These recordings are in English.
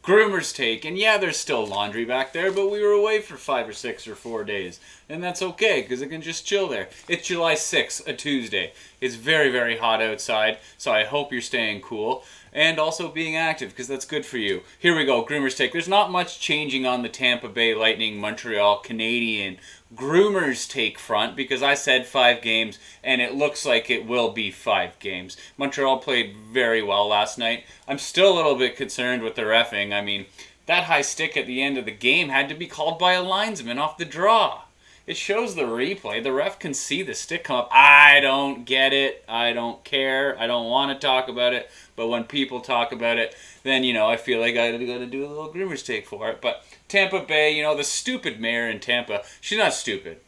GroomersTake, and yeah, there's still laundry back there, but we were away for 5 or 6 or 4 days, and that's okay because it can just chill there. It's July 6th, a Tuesday. It's very, very hot outside, so I hope you're staying cool and also being active because that's good for you. Here we go, GroomersTake. There's not much changing on the Tampa Bay Lightning, Montreal Canadian GroomersTake front because I said 5 games and it looks like it will be 5 games. Montreal played very well last night. I'm still a little bit concerned with the reffing. I mean, that high stick at the end of the game had to be called by a linesman off the draw. It shows the replay. The ref can see the stick come up. I don't get it. I don't care. I don't want to talk about it. But when people talk about it, then, I feel like I got to do a little GroomersTake for it. But Tampa Bay, the stupid mayor in Tampa, she's not stupid.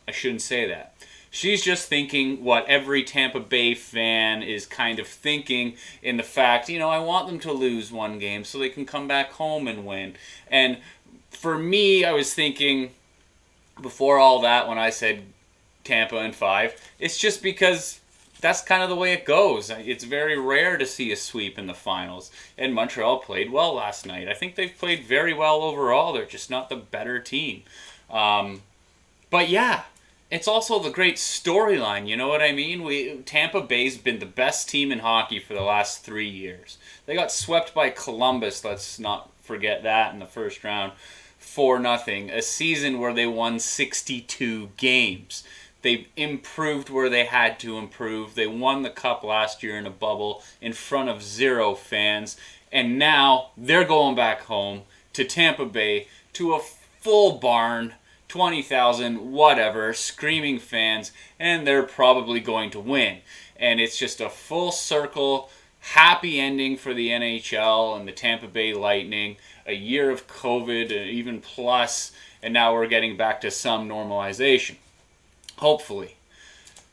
I shouldn't say that. She's just thinking what every Tampa Bay fan is kind of thinking in the fact, I want them to lose 1 game so they can come back home and win. And for me, I was thinking before all that when I said Tampa in 5, it's just because that's kind of the way it goes. It's very rare to see a sweep in the finals. And Montreal played well last night. I think they've played very well overall. They're just not the better team. But yeah, it's also the great storyline. You know what I mean? Tampa Bay's been the best team in hockey for the last 3 years. They got swept by Columbus. Let's not forget that in the first round. 4-0. A season where they won 62 games. They've improved where they had to improve. They won the cup last year in a bubble in front of 0 fans. And now they're going back home to Tampa Bay to a full barn, 20,000, whatever, screaming fans, and they're probably going to win. And it's just a full circle, happy ending for the NHL and the Tampa Bay Lightning. A year of COVID, even plus, and now we're getting back to some normalization. Hopefully.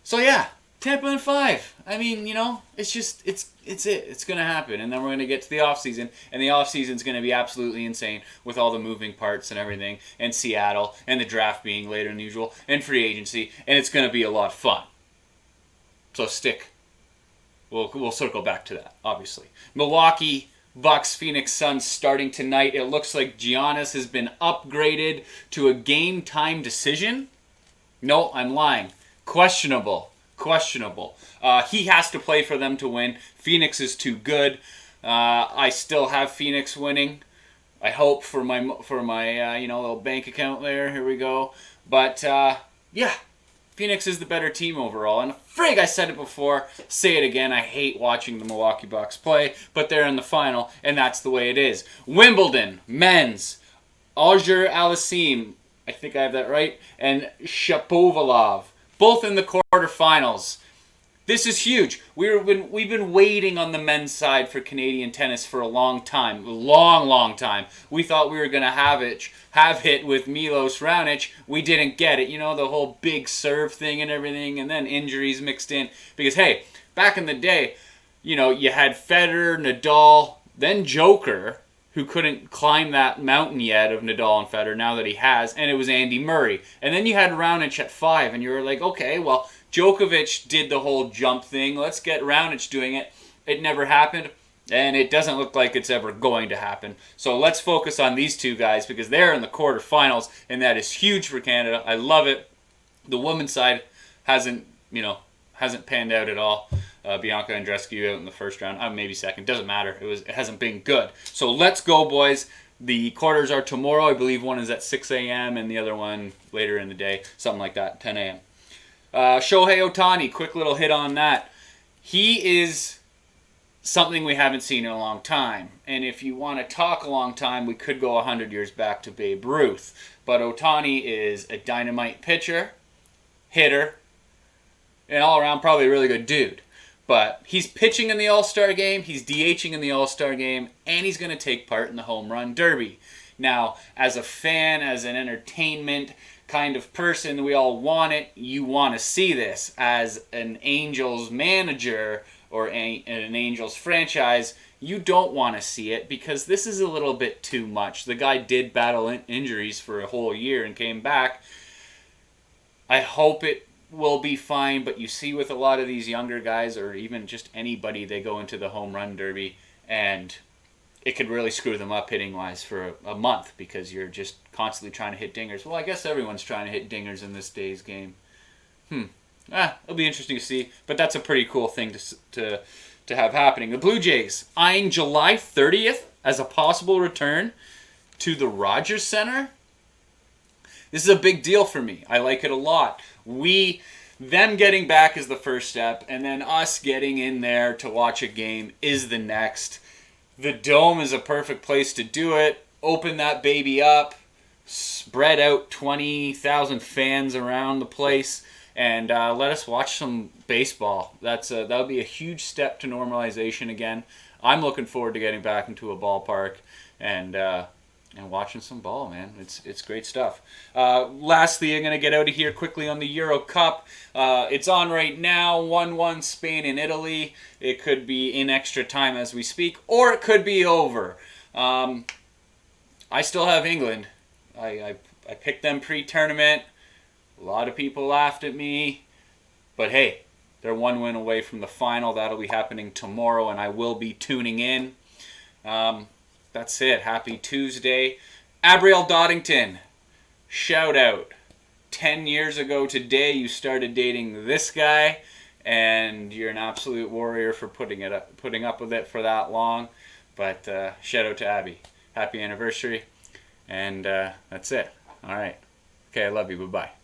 So yeah, Tampa in 5. I mean, it's just, it's it. It's going to happen. And then we're going to get to the offseason, and the offseason is going to be absolutely insane with all the moving parts and everything, and Seattle, and the draft being later than usual, and free agency, and it's going to be a lot of fun. So stick. We'll circle back to that, obviously. Milwaukee Bucks, Phoenix Suns starting tonight. It looks like Giannis has been upgraded to a game time decision. No, I'm lying. Questionable. He has to play for them to win. Phoenix is too good. I still have Phoenix winning. I hope for my little bank account there. Here we go. But yeah, Phoenix is the better team overall. And frig, I said it before. Say it again. I hate watching the Milwaukee Bucks play, but they're in the final, and that's the way it is. Wimbledon men's. Auger Aliassime, I think I have that right, and Shapovalov, both in the quarterfinals. This is huge. We've been waiting on the men's side for Canadian tennis for a long time. Long time. We thought we were going to have it with Milos Raonic. We didn't get it. The whole big serve thing and everything, and then injuries mixed in. Because, hey, back in the day, you had Federer, Nadal, then Joker, who couldn't climb that mountain yet of Nadal and Federer, now that he has, and it was Andy Murray. And then you had Raonic at 5, and you were like, okay, well, Djokovic did the whole jump thing. Let's get Raonic doing it. It never happened, and it doesn't look like it's ever going to happen. So let's focus on these two guys because they're in the quarterfinals, and that is huge for Canada. I love it. The women's side hasn't panned out at all. Bianca Andreescu out in the first round, maybe second. Doesn't matter. It hasn't been good. So let's go, boys. The quarters are tomorrow. I believe one is at 6 a.m. and the other one later in the day, something like that, 10 a.m. Shohei Ohtani, quick little hit on that. He is something we haven't seen in a long time. And if you want to talk a long time, we could go 100 years back to Babe Ruth. But Ohtani is a dynamite pitcher, hitter, and all around probably a really good dude. But he's pitching in the All-Star game, he's DHing in the All-Star game, and he's going to take part in the Home Run Derby. Now, as a fan, as an entertainment kind of person, we all want it. You want to see this. As an Angels manager or an Angels franchise, you don't want to see it because this is a little bit too much. The guy did battle injuries for a whole year and came back. I hope it will be fine, but you see with a lot of these younger guys or even just anybody, they go into the Home Run Derby and it could really screw them up hitting wise for a month because you're just constantly trying to hit dingers. Well, I guess everyone's trying to hit dingers in this day's game. It'll be interesting to see, but that's a pretty cool thing to have happening. The Blue Jays eyeing July 30th as a possible return to the Rogers Center. This is a big deal for me. I like it a lot. Them getting back is the first step, and then us getting in there to watch a game is the next. The Dome is a perfect place to do it. Open that baby up, spread out 20,000 fans around the place, and let us watch some baseball. That'll be a huge step to normalization again. I'm looking forward to getting back into a ballpark and watching some ball, man. It's great stuff. Lastly, I'm going to get out of here quickly on the Euro Cup. It's on right now, 1-1 Spain and Italy. It could be in extra time as we speak, or it could be over. I still have England. I picked them pre-tournament. A lot of people laughed at me. But hey, they're one win away from the final. That'll be happening tomorrow, and I will be tuning in. That's it. Happy Tuesday. Abriel Doddington, shout out. 10 years ago today, you started dating this guy, and you're an absolute warrior for putting up with it for that long. But shout out to Abby. Happy anniversary. And that's it. All right. Okay, I love you. Bye-bye.